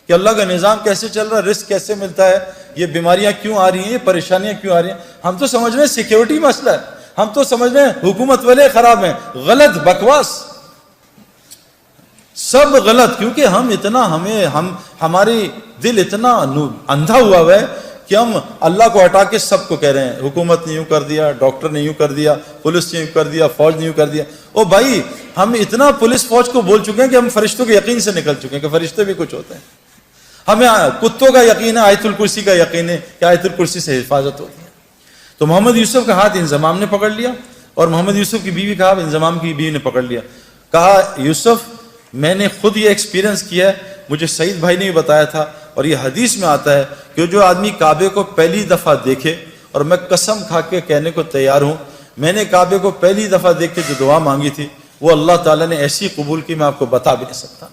کہ اللہ کا نظام کیسے چل رہا ہے, رزق کیسے ملتا ہے, یہ بیماریاں کیوں آ رہی ہیں, یہ پریشانیاں کیوں آ رہی ہیں. ہم تو سمجھ رہے ہیں سیکیورٹی مسئلہ ہے, ہم تو سمجھ رہے ہیں حکومت والے خراب ہیں. غلط, بکواس, سب غلط. کیونکہ ہماری دل اتنا اندھا ہوا ہے کہ ہم اللہ کو ہٹا کے سب کو کہہ رہے ہیں حکومت نے یوں کر دیا, ڈاکٹر نے یوں کر دیا, پولیس نے یوں کر دیا, فوج نے یوں کر دیا. او بھائی, ہم اتنا پولیس فوج کو بول چکے ہیں کہ ہم فرشتوں کے یقین سے نکل چکے ہیں کہ فرشتے بھی کچھ ہوتے ہیں. ہمیں کتوں کا یقین ہے, آیت الکرسی کا یقین ہے کہ آیت الکرسی سے حفاظت ہوتی ہے. تو محمد یوسف کا ہاتھ انضمام نے پکڑ لیا, اور محمد یوسف کی بیوی کا ہاتھ انضمام کی بیوی نے پکڑ لیا. کہا یوسف میں نے خود یہ ایکسپیرینس کیا ہے, مجھے سعید بھائی نے بھی بتایا تھا, اور یہ حدیث میں آتا ہے کہ جو آدمی کعبے کو پہلی دفعہ دیکھے, اور میں قسم کھا کے کہنے کو تیار ہوں, میں نے کعبے کو پہلی دفعہ دیکھ کے جو دعا مانگی تھی وہ اللہ تعالیٰ نے ایسی قبول کی میں آپ کو بتا بھی نہیں سکتا.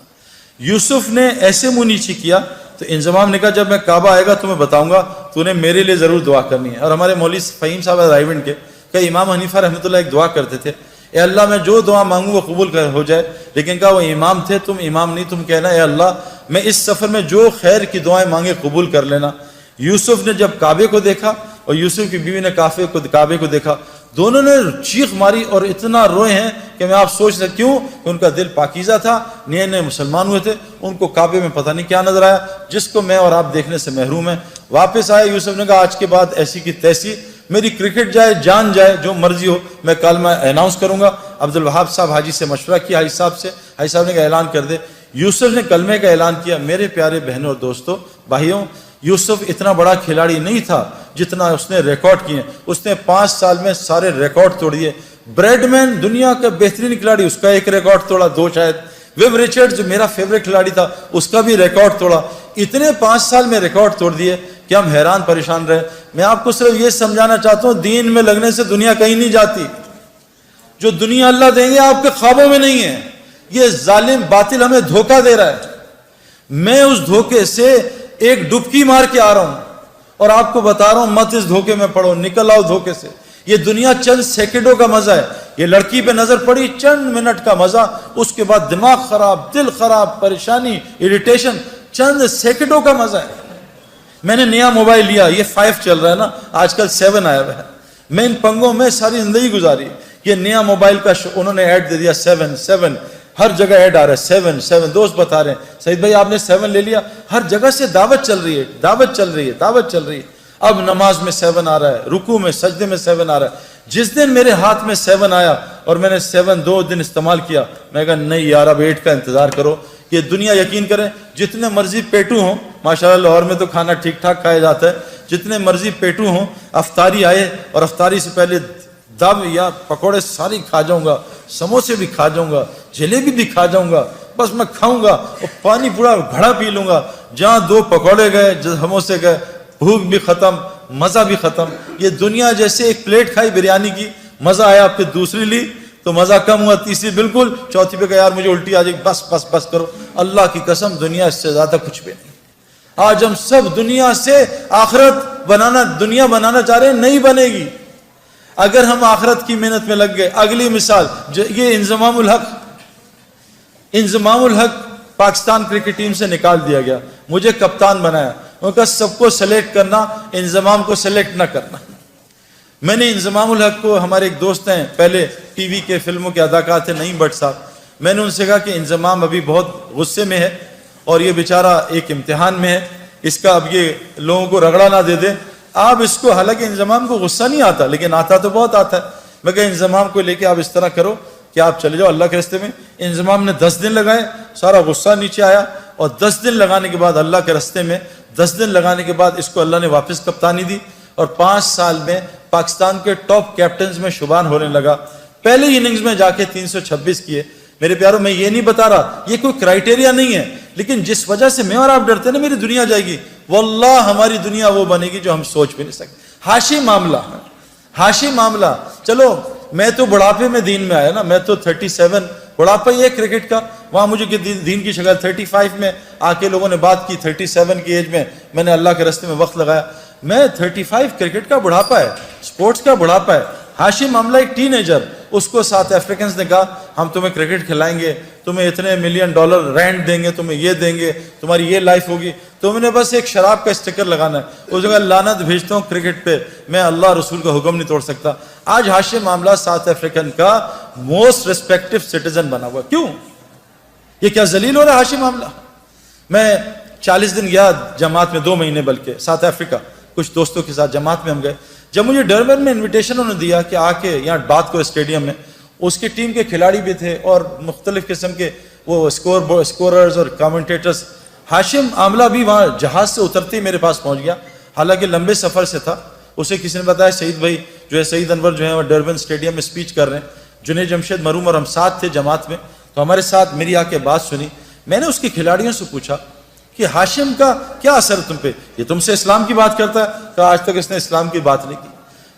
یوسف نے ایسے منہ نیچی کیا تو انضمام نے کہا جب میں کعبہ آئے گا تو میں بتاؤں گا, تو نے میرے لیے ضرور دعا کرنی ہے. اور ہمارے مولوی فہیم صاحب رائیونڈ کے کہ امام حنیفہ رحمۃ اللہ ایک دعا کرتے تھے, اے اللہ میں جو دعا مانگوں وہ قبول ہو جائے. لیکن کہا وہ امام تھے, تم امام نہیں, تم کہنا اے اللہ میں اس سفر میں جو خیر کی دعائیں مانگے قبول کر لینا. یوسف نے جب کعبے کو دیکھا اور یوسف کی بیوی نے کعبے کو دیکھا, دونوں نے چیخ ماری اور اتنا روئے ہیں کہ میں آپ سوچ سکتے کیوں, کہ ان کا دل پاکیزہ تھا, نئے نئے مسلمان ہوئے تھے, ان کو کعبے میں پتہ نہیں کیا نظر آیا جس کو میں اور آپ دیکھنے سے محروم ہیں. واپس آئے, یوسف نے کہا آج کے بعد ایسی کی تیسی, میری کرکٹ جائے جان جائے جو مرضی ہو, میں کلمہ اناؤنس کروں گا. عبد الوہاب صاحب حاجی سے مشورہ کیا, حاجی صاحب سے, حاجی صاحب نے کہا اعلان کر دے. یوسف نے کلمے کا اعلان کیا. میرے پیارے بہنوں اور دوستوں بھائیوں, یوسف اتنا بڑا کھلاڑی نہیں تھا جتنا اس نے ریکارڈ کیے. اس نے 5 سال میں سارے ریکارڈ توڑ دیے. بریڈ مین دنیا کا بہترین کھلاڑی, اس کا ایک ریکارڈ توڑا, 2 شاید. ویب ریچرڈ جو میرا فیوریٹ کھلاڑی تھا اس کا بھی ریکارڈ توڑا. اتنے 5 سال میں ریکارڈ توڑ دیے کہ ہم حیران پریشان رہے. میں آپ کو صرف یہ سمجھانا چاہتا ہوں دین میں لگنے سے دنیا کہیں نہیں جاتی. جو دنیا اللہ دیں گے آپ کے خوابوں میں نہیں ہے. یہ ظالم باطل ہمیں دھوکہ دے رہا ہے. میں اس دھوکے سے ایک ڈبکی مار کے آ رہا ہوں اور آپ کو بتا رہا ہوں مت اس دھوکے میں پڑو, نکل آؤ دھوکے سے. یہ دنیا چند سیکنڈوں کا مزہ ہے. یہ لڑکی پہ نظر پڑی, چند منٹ کا مزہ, اس کے بعد دماغ خراب, دل خراب, پریشانی, اریٹیشن, چند سیکنڈوں کا مزہ ہے. میں نے نیا موبائل لیا, یہ 5 چل رہا ہے نا, آج کل 7 آیا ہوا ہے. میں ان پنگوں میں ساری زندگی گزاری. یہ نیا موبائل کا انہوں نے ایڈ دے دیا 7 ہر جگہ ایڈ آ رہا ہے 7. دوست بتا رہے ہیں سعید بھائی آپ نے 7 لے لیا, ہر جگہ سے دعوت چل رہی ہے, دعوت چل رہی ہے. اب نماز میں 7 آ رہا ہے, رکوع میں سجدے میں 7 آ رہا ہے. جس دن میرے ہاتھ میں 7 آیا اور میں نے 7 2 دن استعمال کیا, میں کہا نہیں یار اب 8 کا انتظار کرو. یہ دنیا یقین کریں جتنے مرضی پیٹو ہوں, ماشاءاللہ لاہور میں تو کھانا ٹھیک ٹھاک کھایا جاتا ہے, جتنے مرضی پیٹو ہوں, افطاری آئے اور افطاری سے پہلے دب یا پکوڑے ساری کھا جاؤں گا, سموسے بھی کھا جاؤں گا, جلیبی بھی کھا جاؤں گا, بس میں کھاؤں گا اور پانی پورا گھڑا پی لوں گا. جہاں 2 پکوڑے گئے, سموسے گئے, بھوک بھی ختم, مزہ بھی ختم. یہ دنیا جیسے ایک پلیٹ کھائی بریانی کی, مزہ آیا, پھر دوسری لی تو مزہ کم ہوا, تیسری بالکل, چوتھی پہ کہا یار مجھے الٹی آ جائے, بس کرو. اللہ کی قسم دنیا اس سے زیادہ کچھ بھی نہیں. آج ہم سب دنیا سے آخرت دنیا بنانا چاہ رہے ہیں, نہیں بنے گی اگر ہم آخرت کی محنت میں لگ گئے. اگلی مثال, یہ انضمام الحق پاکستان کرکٹ ٹیم سے نکال دیا گیا, مجھے کپتان بنایا. ان کا سب کو سلیکٹ کرنا, انضمام کو سلیکٹ نہ کرنا. میں نے انضمام الحق کو, ہمارے ایک دوست ہیں پہلے ٹی وی کے فلموں کے اداکار تھے نعیم بٹ صاحب, میں نے ان سے کہا کہ انضمام ابھی بہت غصے میں ہے اور یہ بیچارہ ایک امتحان میں ہے, اس کا اب یہ لوگوں کو رگڑا نہ دے دے آپ اس کو. حالانکہ انضمام کو غصہ نہیں آتا لیکن آتا تو بہت آتا ہے. میں کہا انضمام کو لے کے آپ اس طرح کرو کہ آپ چلے جاؤ اللہ کے راستے میں. انضمام نے 10 دن لگائے, سارا غصہ نیچے آیا, اور 10 دن لگانے کے بعد اللہ کے راستے میں 10 دن لگانے کے بعد اس کو اللہ نے واپس کپتانی دی, اور 5 سال میں پاکستان کے ٹاپ کیپٹنز میں شمار ہونے لگا. پہلے اننگز میں جا کے 326 کیے. میرے پیاروں میں یہ نہیں بتا رہا, یہ کوئی کرائٹیریا نہیں ہے, لیکن جس وجہ سے میں اور آپ ڈرتے ہیں نا میری دنیا جائے گی, واللہ ہماری دنیا وہ بنے گی جو ہم سوچ بھی نہیں سکتے. ہاشی معاملہ. چلو میں تو بڑھاپے میں دین میں آیا نا, میں تو 37 بڑھاپا ہی ہے کرکٹ کا, وہاں مجھے دین کی شکل 35 میں آ کے لوگوں نے بات کی, 37 کی ایج میں نے اللہ کے راستے میں وقت لگایا. میں 35 کرکٹ کا بڑھاپا ہے, سپورٹس کا بڑھاپا ہے. ہاشی معاملہ ایک ٹین ایجر, اس کو ساؤتھ افریقنس نے کہا ہم تمہیں کرکٹ کھلائیں گے، تمہیں اتنے $1 ملین رینٹ دیں گے، تمہیں یہ دیں گے، تمہاری یہ لائف ہوگی، تم نے بس ایک شراب کا اسٹکر لگانا ہے۔ اس جگہ لعنت بھیجتا ہوں کرکٹ پہ، میں اللہ رسول کا حکم نہیں توڑ سکتا۔ آج ہاشم آملہ ساؤتھ افریقن کا موسٹ ریسپیکٹو سٹیزن بنا ہوا، کیوں؟ یہ کیا ذلیل ہو رہا ہے ہاشم آملہ؟ میں 40 دن گیا جماعت میں، 2 مہینے بلکہ، ساؤتھ افریقہ، کچھ دوستوں کے ساتھ جماعت میں ہم گئے۔ جب مجھے ڈربن میں انویٹیشن انہوں نے دیا کہ آ کے یہاں بات کرو اسٹیڈیم میں، اس کی ٹیم کے کھلاڑی بھی تھے اور مختلف قسم کے وہ اسکوررز اور کامنٹیٹرز۔ ہاشم آملہ بھی وہاں جہاز سے اترتے ہی میرے پاس پہنچ گیا، حالانکہ لمبے سفر سے تھا۔ اسے کسی نے بتایا سعید بھائی جو ہے، سعید انور جو ہے وہ ڈربن اسٹیڈیم میں اسپیچ کر رہے ہیں۔ جنید جمشید مرحوم اور ہم ساتھ تھے جماعت میں، تو ہمارے ساتھ میری آ کے بات سنی۔ میں نے اس کے کھلاڑیوں سے پوچھا کہ ہاشم کا کیا اثر ہے تم پہ؟ یہ تم سے اسلام کی بات کرتا ہے؟ کہ آج تک اس نے اسلام کی بات نہیں کی۔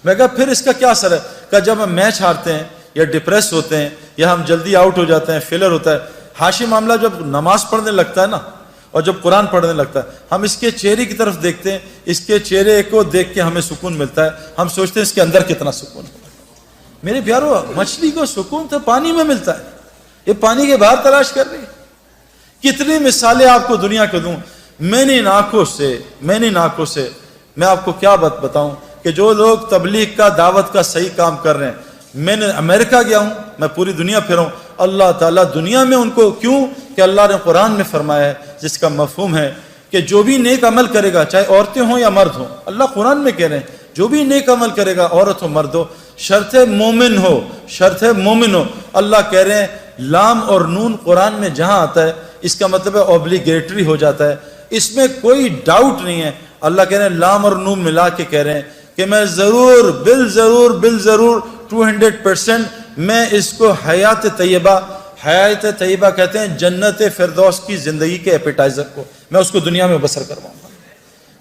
میں کہا پھر اس کا کیا اثر ہے؟ کہ جب ہم میچ ہارتے ہیں یا ڈپریس ہوتے ہیں یا ہم جلدی آؤٹ ہو جاتے ہیں، فیلر ہوتا ہے، ہاشم آملہ جب نماز پڑھنے لگتا ہے نا اور جب قرآن پڑھنے لگتا ہے، ہم اس کے چہرے کی طرف دیکھتے ہیں، اس کے چہرے کو دیکھ کے ہمیں سکون ملتا ہے، ہم سوچتے ہیں اس کے اندر کتنا سکون ہے۔ میرے پیارو، مچھلی کو سکون تو پانی میں ملتا ہے، یہ پانی کے باہر تلاش کر رہی ہے۔ کتنی مثالیں آپ کو دنیا کو دوں، میں نے آنکھوں سے میں آپ کو کیا بتاؤں کہ جو لوگ تبلیغ کا، دعوت کا صحیح کام کر رہے ہیں، میں نے امریکہ گیا ہوں، میں پوری دنیا پھرا ہوں، اللہ تعالیٰ دنیا میں ان کو، کیوں کہ اللہ نے قرآن میں فرمایا ہے جس کا مفہوم ہے کہ جو بھی نیک عمل کرے گا، چاہے عورتیں ہوں یا مرد ہوں، اللہ قرآن میں کہہ رہے ہیں جو بھی نیک عمل کرے گا، عورت ہو مرد ہو، شرط مومن ہو، اللہ کہہ رہے ہیں لام اور نون قرآن میں جہاں آتا ہے اس کا مطلب ہے اوبلیگیٹری ہو جاتا ہے، اس میں کوئی ڈاؤٹ نہیں ہے۔ اللہ کہہ رہے ہیں لام اور نون ملا کے کہہ رہے ہیں کہ میں ضرور بالضرور 200% میں اس کو حیات طیبہ کہتے ہیں جنت فردوس کی زندگی کے ایپیٹائزر کو، میں اس کو دنیا میں بسر کرواؤں گا،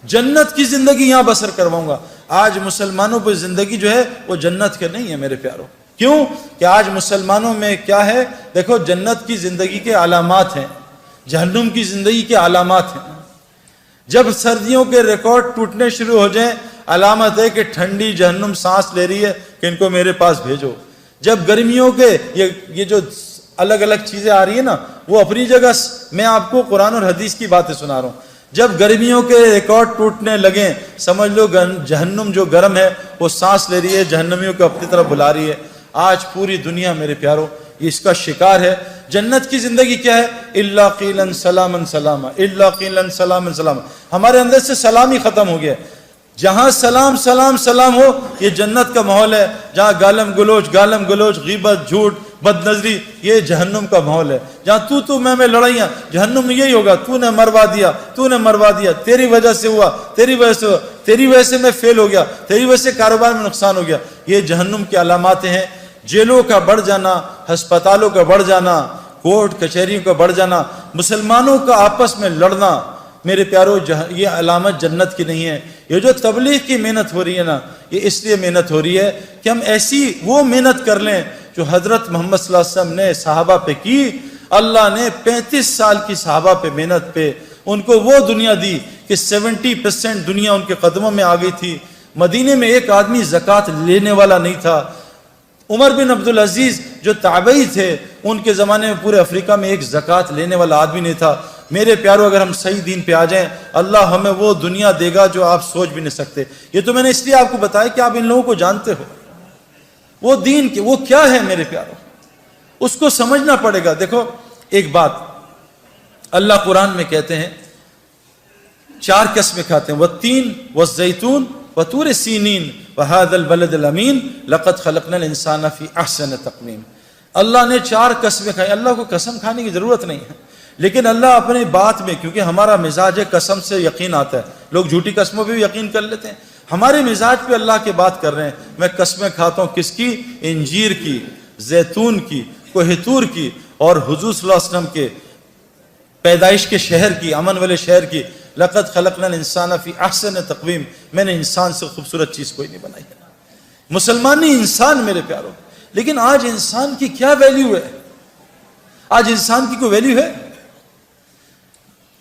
جنت کی زندگی یہاں بسر کرواؤں گا۔ آج مسلمانوں پہ زندگی جو ہے وہ جنت کے نہیں ہے میرے پیاروں، کیوں کہ آج مسلمانوں میں کیا ہے؟ دیکھو، جنت کی زندگی کے علامات ہیں، جہنم کی زندگی کے علامات ہیں۔ جب سردیوں کے ریکارڈ ٹوٹنے شروع ہو جائیں، علامت ہے کہ ٹھنڈی جہنم سانس لے رہی ہے کہ ان کو میرے پاس بھیجو۔ جب گرمیوں کے یہ جو الگ الگ چیزیں آ رہی ہیں نا، وہ اپنی جگہ، میں آپ کو قرآن اور حدیث کی باتیں سنا رہا ہوں، جب گرمیوں کے ریکارڈ ٹوٹنے لگیں، سمجھ لو جہنم جو گرم ہے وہ سانس لے رہی ہے، جہنمیوں کو اپنی طرف بلا رہی ہے۔ آج پوری دنیا میرے پیاروں اس کا شکار ہے۔ جنت کی زندگی کیا ہے؟ الا قیلا سلاما سلاما، الا قیلا سلاما سلاما، ہمارے اندر سے سلام ہی ختم ہو گیا۔ جہاں سلام سلام سلام ہو، یہ جنت کا ماحول ہے۔ جہاں گالم گلوچ، غیبت، جھوٹ، بد نظری، یہ جہنم کا ماحول ہے۔ جہاں تو میں لڑائیاں، جہنم میں یہی ہوگا، تو نے مروا دیا، تیری وجہ سے ہوا، تیری وجہ سے میں فیل ہو گیا، تیری وجہ سے کاروبار میں نقصان ہو گیا۔ یہ جہنم کی علامات ہیں۔ جیلوں کا بڑھ جانا، ہسپتالوں کا بڑھ جانا، کورٹ کچہریوں کا بڑھ جانا، مسلمانوں کا آپس میں لڑنا، میرے پیارو یہ علامت جنت کی نہیں ہے۔ یہ جو تبلیغ کی محنت ہو رہی ہے نا، یہ اس لیے محنت ہو رہی ہے کہ ہم ایسی وہ محنت کر لیں جو حضرت محمد صلی اللہ علیہ وسلم نے صحابہ پہ کی۔ اللہ نے 35 سال کی صحابہ پہ محنت پہ ان کو وہ دنیا دی کہ 70% دنیا ان کے قدموں میں آ گئی تھی۔ مدینے میں ایک آدمی زکوٰۃ لینے والا نہیں تھا۔ عمر بن عبدالعزیز جو تابعی تھے، ان کے زمانے میں پورے افریقہ میں ایک زکوٰۃ لینے والا آدمی نہیں تھا۔ میرے پیارو، اگر ہم صحیح دین پہ آ جائیں، اللہ ہمیں وہ دنیا دے گا جو آپ سوچ بھی نہیں سکتے۔ یہ تو میں نے اس لیے آپ کو بتایا کہ آپ ان لوگوں کو جانتے ہو، وہ دین کے وہ کیا ہے میرے پیارو، اس کو سمجھنا پڑے گا۔ دیکھو ایک بات اللہ قرآن میں کہتے ہیں، 4 قسمیں کھاتے ہیں، والتین والزیتون وطور سینین وہذا البلد الامین لقد خلقنا الانسان فی احسن تقویم۔ اللہ نے 4 قسمیں کھائی۔ اللہ کو قسم کھانے کی ضرورت نہیں ہے، لیکن اللہ اپنی بات میں، کیونکہ ہمارا مزاج ہے قسم سے یقین آتا ہے، لوگ جھوٹی قسموں پہ بھی یقین کر لیتے ہیں، ہمارے مزاج پہ اللہ کی بات کر رہے ہیں۔ میں قسمیں کھاتا ہوں، کس کی؟ انجیر کی، زیتون کی، کوہ طور کی، اور حضور صلی اللہ علیہ وسلم کے پیدائش کے شہر کی، امن والے شہر کی۔ لقد خلقنا الانسان فی احسن تقویم، میں نے انسان سے خوبصورت چیز کوئی نہیں بنائی ہے۔ مسلمان نہیں، انسان میرے پیارو۔ لیکن آج انسان کی کیا ویلیو ہے؟ آج انسان کی کوئی ویلیو ہے؟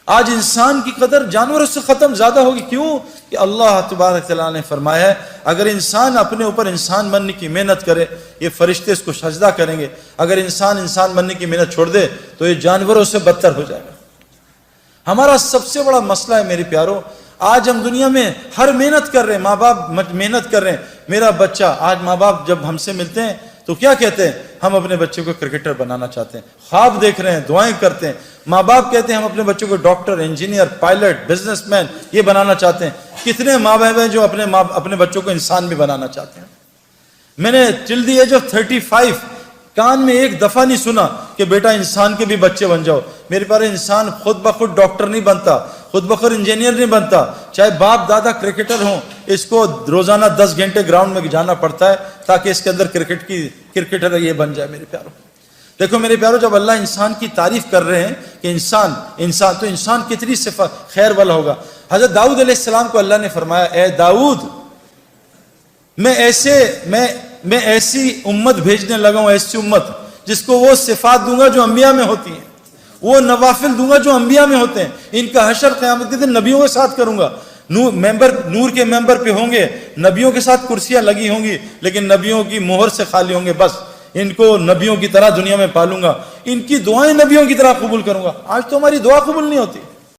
آج انسان کی قدر جانوروں سے ختم زیادہ ہوگی۔ کیوں کہ اللہ تبارک تعالیٰ نے فرمایا ہے اگر انسان اپنے اوپر انسان بننے کی محنت کرے یہ فرشتے اس کو سجدہ کریں گے، اگر انسان بننے کی محنت چھوڑ دے تو یہ جانوروں سے بدتر ہو جائے گا۔ ہمارا سب سے بڑا مسئلہ ہے میرے پیارو، آج ہم دنیا میں ہر محنت کر رہے ہیں، ماں باپ محنت کر رہے ہیں، میرا بچہ، آج ماں باپ جب ہم سے ملتے ہیں تو کیا کہتے ہیں؟ ہم اپنے بچے کو کرکٹر بنانا چاہتے ہیں، خواب دیکھ رہے ہیں، دعائیں کرتے ہیں۔ ماں باپ کہتے ہیں ہم اپنے بچوں کو doctor, engineer, pilot, business man یہ بنانا چاہتے ہیں۔ کتنے ماں باپ ہیں جو اپنے بچوں کو انسان بھی بنانا چاہتے ہیں۔ میں نے ٹل دی ایج آف 35 کان میں ایک دفعہ نہیں سنا کہ بیٹا انسان کے بھی بچے بن جاؤ۔ میرے پاس انسان خود بخود ڈاکٹر نہیں بنتا، خود بخود انجینئر نہیں بنتا، چاہے باپ دادا کرکٹر ہوں، اس کو روزانہ 10 گھنٹے گراؤنڈ میں جانا پڑتا ہے تاکہ اس کے اندر کرکٹر یہ بن جائے۔ میرے پیاروں دیکھو میرے پیاروں، جب اللہ انسان کی تعریف کر رہے ہیں کہ انسان تو انسان کتنی صفت خیر والا ہوگا۔ حضرت داؤد علیہ السلام کو اللہ نے فرمایا اے داؤد میں ایسی امت بھیجنے لگا ہوں، ایسی امت جس کو وہ صفات دوں گا جو انبیاء میں ہوتی ہیں، وہ نوافل دوں گا جو انبیاء میں ہوتے ہیں، ان کا حشر قیامت کے دن نبیوں کے ساتھ کروں گا۔ نور کے ممبر پہ ہوں گے، نبیوں کے ساتھ کرسیاں لگی ہوں گی لیکن نبیوں کی مہر سے خالی ہوں گے، بس ان کو نبیوں کی طرح دنیا میں پالوں گا، ان کی دعائیں نبیوں کی طرح قبول کروں گا۔ آج تو ہماری دعا قبول نہیں ہوتی،